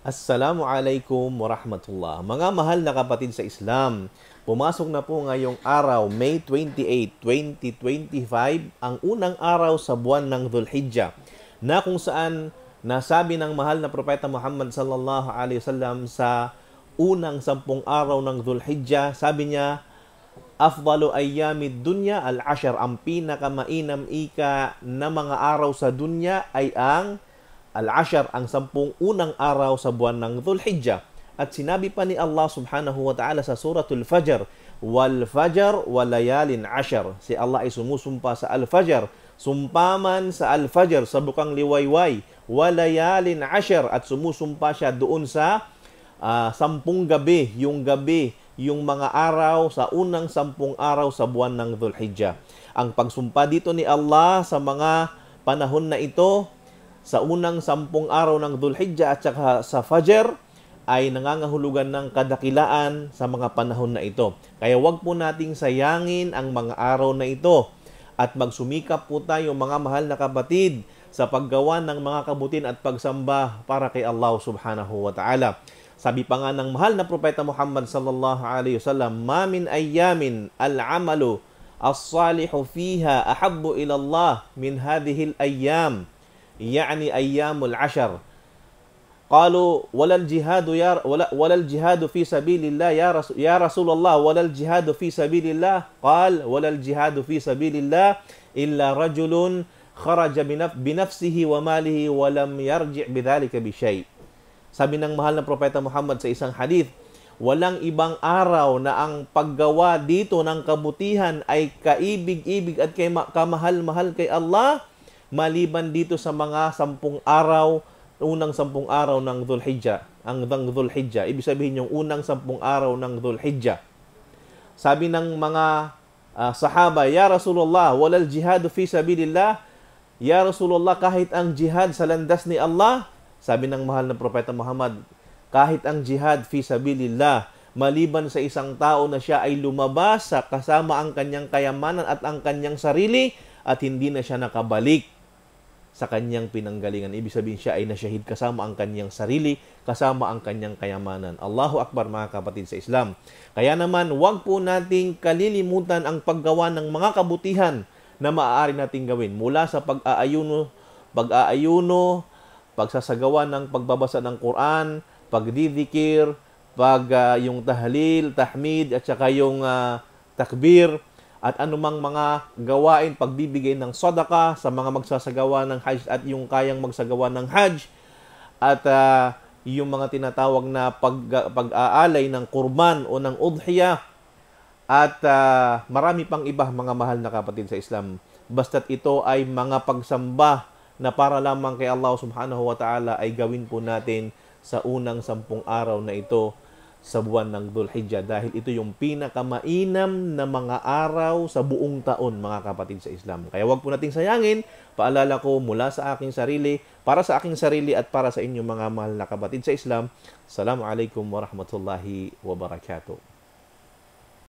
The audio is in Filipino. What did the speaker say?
Assalamualaikum warahmatullah. Mga mahal na kapatid sa Islam, pumasok na po ngayong araw, May 28, 2025, ang unang araw sa buwan ng Dhul-Hijjah, na kung saan nasabi ng mahal na Propeta Muhammad sallallahu alaihi wasallam sa unang 10 araw ng Dhul-Hijjah, sabi niya, afdalu ayyamid dunya al-ashar, ang pinakamainam ika na mga araw sa dunya ay ang al-ashar, ang 10 unang araw sa buwan ng Dhul-Hijjah. At sinabi pa ni Allah subhanahu wa ta'ala sa suratul Fajr, wal fajr wal layalin ashar. Si Allah ay sumusumpa sa al-fajr, sumpaman sa al-fajr, sa bukang liwayway, wal layalin ashar, at sumusumpa siya doon sa 10 gabi, yung mga araw sa unang 10 araw sa buwan ng Dhul-Hijjah. Ang pagsumpa dito ni Allah sa mga panahon na ito, sa unang 10 araw ng Dhul-Hijjah at saka sa Fajr, ay nangangahulugan ng kadakilaan sa mga panahon na ito. Kaya wag po nating sayangin ang mga araw na ito at magsumikap po tayo, mga mahal na kapatid, sa paggawa ng mga kabutin at pagsamba para kay Allah subhanahu wa ta'ala. Sabi pa nga ng mahal na Propeta Muhammad sallallahu alaihi wasallam, ma min ayyamin al-amalu as-salihu fiha ahabbu ila Allah min hadhihi al-ayyam, يعني أيام العشر. قالوا ولا الجهاد في سبيل الله يا رسول الله ولا الجهاد في سبيل الله. قال ولا الجهاد في سبيل الله إلا رجل خرج بنفسه وماله ولم يرجع بذلك بشيء. Sabi ng mahal na Propeta Muhammad sa isang hadith, walang ibang araw na ang paggawa dito ng kabutihan ay kaibig-ibig at kamahal-mahal kay Allah maliban dito sa mga 10 araw, unang 10 araw ng Dhul-Hijjah. Ang Dhul-Hijjah, ibig sabihin yung unang 10 araw ng Dhul-Hijjah. Sabi ng mga sahaba, ya Rasulullah, walal jihad fi sabilillah. Ya Rasulullah, kahit ang jihad sa landas ni Allah. Sabi ng mahal na Propeta Muhammad, kahit ang jihad fi sabilillah, maliban sa isang tao na siya ay lumabas sa kasama ang kanyang kayamanan at ang kanyang sarili at hindi na siya nakabalik sa kanyang pinanggalingan. Ibig sabihin siya ay nasyahid kasama ang kanyang sarili, kasama ang kanyang kayamanan. Allahu Akbar, mga kapatid sa Islam. Kaya naman, huwag po nating kalilimutan ang paggawa ng mga kabutihan na maaari nating gawin. Mula sa pag-aayuno, pagsasagawa ng pagbabasa ng Quran, pagdidikir, yung tahlil, tahmid, at saka yung takbir, at anumang mga gawain, pagbibigay ng sadaqah sa mga magsasagawa ng hajj at yung kayang magsagawa ng hajj, at yung mga tinatawag na pag-aalay ng kurban o ng udhiyah, at marami pang iba, mga mahal na kapatid sa Islam. Basta't ito ay mga pagsamba na para lamang kay Allah subhanahu wa ta'ala, ay gawin po natin sa unang 10 araw na ito sa buwan ng Dhul-Hijjah, dahil ito yung pinakamainam na mga araw sa buong taon, mga kapatid sa Islam. Kaya wag po nating sayangin. Paalala ko mula sa aking sarili, para sa aking sarili at para sa inyong mga mahal na kapatid sa Islam. Assalamualaikum warahmatullahi wabarakatuh.